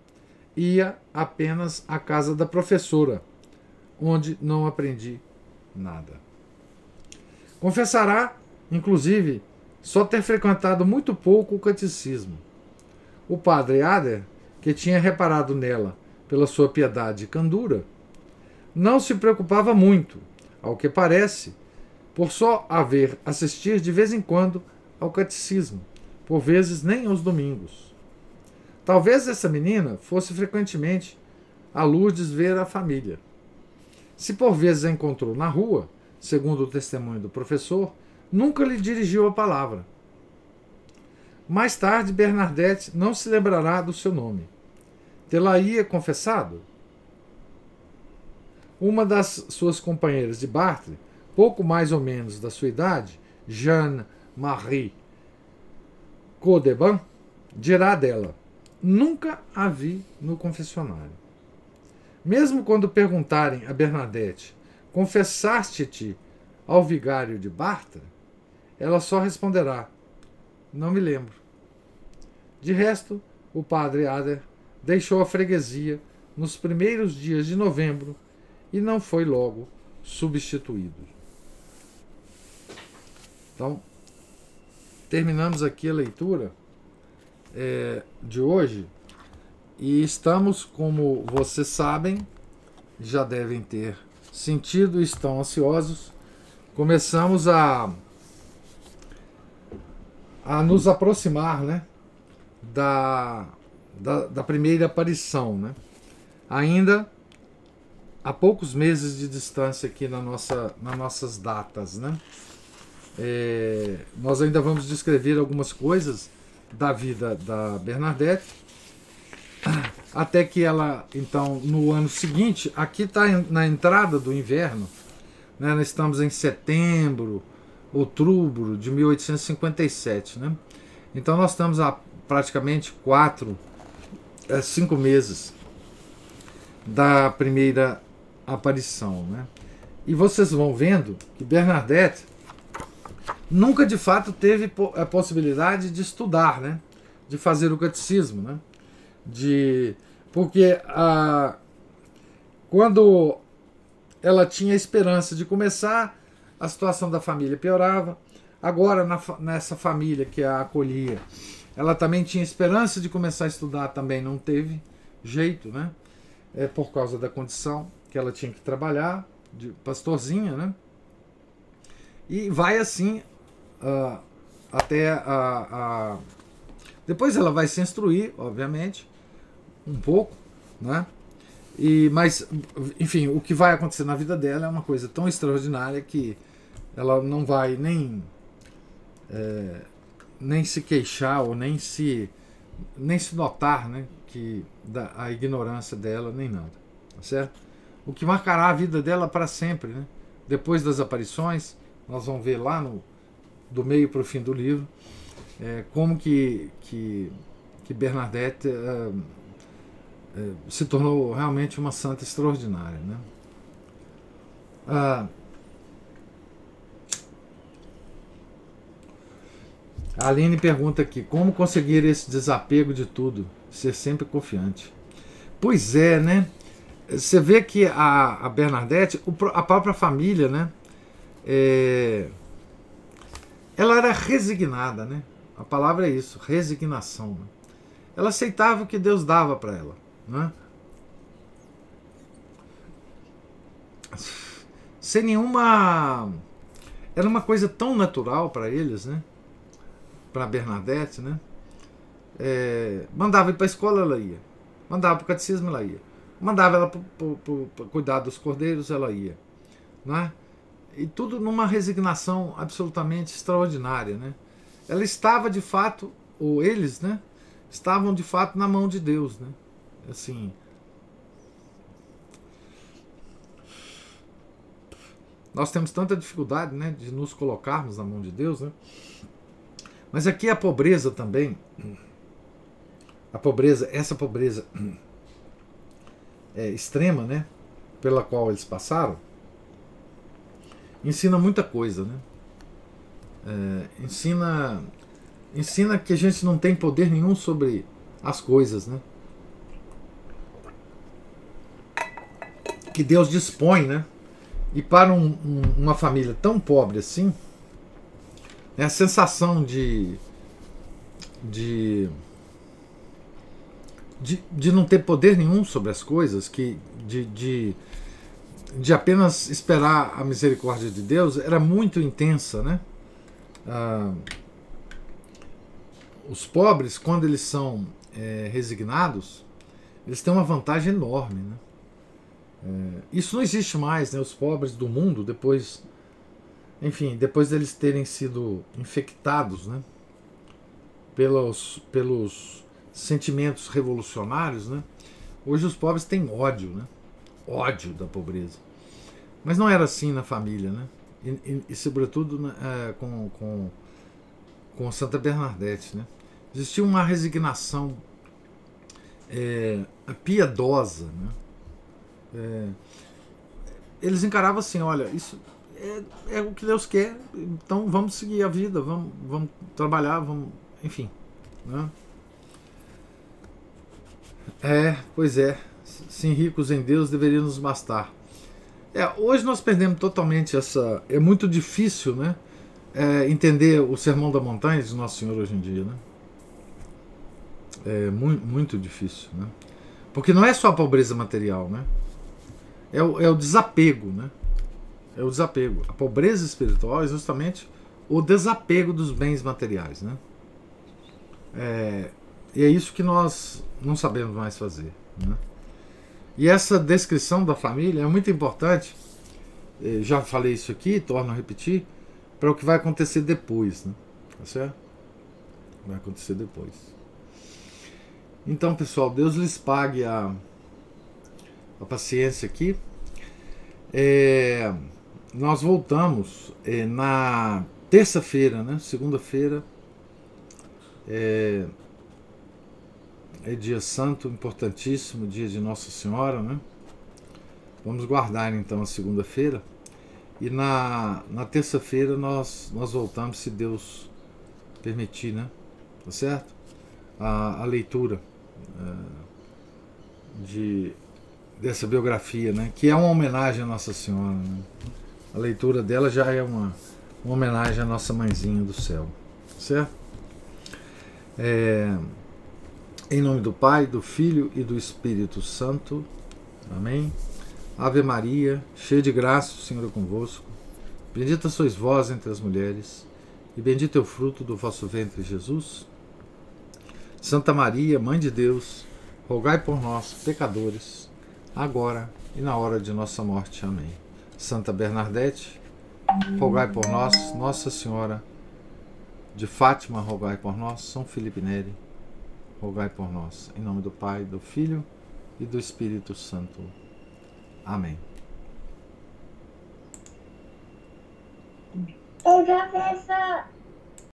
ia apenas à casa da professora, onde não aprendi nada. Confessará, inclusive, só ter frequentado muito pouco o catecismo. O padre Ader, que tinha reparado nela pela sua piedade e candura, não se preocupava muito, ao que parece, por só haver assistir de vez em quando ao catecismo, por vezes nem aos domingos. Talvez essa menina fosse frequentemente a Lourdes ver a família. Se por vezes a encontrou na rua, segundo o testemunho do professor, nunca lhe dirigiu a palavra. Mais tarde, Bernadette não se lembrará do seu nome. Tê-la-ia confessado? Uma das suas companheiras de Bartre, pouco mais ou menos da sua idade, Jeanne-Marie Caudeban, dirá dela: nunca a vi no confessionário. Mesmo quando perguntarem a Bernadette: confessaste-te ao vigário de Bartre? Ela só responderá: não me lembro. De resto, o padre Ader deixou a freguesia nos primeiros dias de novembro e não foi logo substituído. Então, terminamos aqui a leitura de hoje e estamos, como vocês sabem, já devem ter sentido e estão ansiosos, começamos a nos aproximar, né, da primeira aparição, né? Ainda há poucos meses de distância aqui nas nossas datas, né? Nós ainda vamos descrever algumas coisas da vida da Bernadette, até que ela, então, no ano seguinte, aqui está na entrada do inverno, né? Nós estamos em setembro, outubro de 1857, né? Então nós estamos há praticamente 5 meses da primeira aparição, né? E vocês vão vendo que Bernadette nunca de fato teve a possibilidade de estudar, né? De fazer o catecismo, né? Porque quando ela tinha esperança de começar, a situação da família piorava. Agora, nessa família que a acolhia, ela também tinha esperança de começar a estudar, também não teve jeito, né? Por causa da condição que ela tinha que trabalhar, de pastorzinha, né? E vai assim até depois ela vai se instruir, obviamente, um pouco, né? Mas, enfim, o que vai acontecer na vida dela é uma coisa tão extraordinária que ela não vai nem se queixar ou nem se notar, né, a ignorância dela, nem nada, tá certo? O que marcará a vida dela para sempre, né? Depois das aparições, nós vamos ver lá do meio para o fim do livro, como que Bernadette se tornou realmente uma santa extraordinária, né? A Aline pergunta aqui: como conseguir esse desapego de tudo, ser sempre confiante? Pois é, né? Você vê que a Bernadette, a própria família, né? Ela era resignada, né? A palavra é isso, resignação. Né? Ela aceitava o que Deus dava para ela, né? Sem nenhuma... Era uma coisa tão natural para eles, né? Para Bernadette, né? Mandava ir para a escola, ela ia. Mandava para o catecismo, ela ia. Mandava ela para cuidar dos cordeiros, ela ia. Né? E tudo numa resignação absolutamente extraordinária, né? Ela estava de fato, ou eles, né? Estavam de fato na mão de Deus, né? Assim, nós temos tanta dificuldade, né, de nos colocarmos na mão de Deus, né? Mas aqui a pobreza também, essa pobreza extrema, né, pela qual eles passaram, ensina muita coisa, né? Ensina que a gente não tem poder nenhum sobre as coisas, né? Que Deus dispõe, né? E para uma família tão pobre assim, né, a sensação de não ter poder nenhum sobre as coisas, de apenas esperar a misericórdia de Deus, era muito intensa, né? Os pobres, quando eles são resignados, eles têm uma vantagem enorme, né? Isso não existe mais, né? Os pobres do mundo, depois deles terem sido infectados, né? pelos sentimentos revolucionários, né? Hoje os pobres têm ódio, né? Ódio da pobreza. Mas não era assim na família, né? E sobretudo com Santa Bernadette, né? Existia uma resignação piedosa, né? Eles encaravam assim: olha, isso é o que Deus quer, então vamos seguir a vida, vamos trabalhar, vamos, enfim, né? Pois é, sim, ricos em Deus deveria nos bastar. Hoje nós perdemos totalmente essa... É muito difícil, né, entender o Sermão da Montanha de Nosso Senhor hoje em dia, né? É muito difícil, né? Porque não é só a pobreza material, né? É o desapego, né? É o desapego. A pobreza espiritual é justamente o desapego dos bens materiais, né? E é isso que nós não sabemos mais fazer, né? E essa descrição da família é muito importante. Já falei isso aqui, torno a repetir, para o que vai acontecer depois, né? Tá certo? Vai acontecer depois. Então, pessoal, Deus lhes pague a paciência aqui. Nós voltamos na terça-feira, né? Segunda-feira é dia santo, importantíssimo, dia de Nossa Senhora, né? Vamos guardar então a segunda-feira, e na terça-feira nós voltamos, se Deus permitir, né? Tá certo? A leitura dessa biografia, né? Que é uma homenagem à Nossa Senhora, né? A leitura dela já é uma homenagem à nossa mãezinha do céu, certo? Em nome do Pai, do Filho e do Espírito Santo. Amém. Ave Maria, cheia de graça, o Senhor é convosco. Bendita sois vós entre as mulheres, e bendito é o fruto do vosso ventre, Jesus. Santa Maria, Mãe de Deus, rogai por nós, pecadores, agora e na hora de nossa morte. Amém. Santa Bernadette, rogai por nós. Nossa Senhora de Fátima, rogai por nós. São Felipe Neri, rogai por nós. Em nome do Pai, do Filho e do Espírito Santo. Amém. Eu já vi essa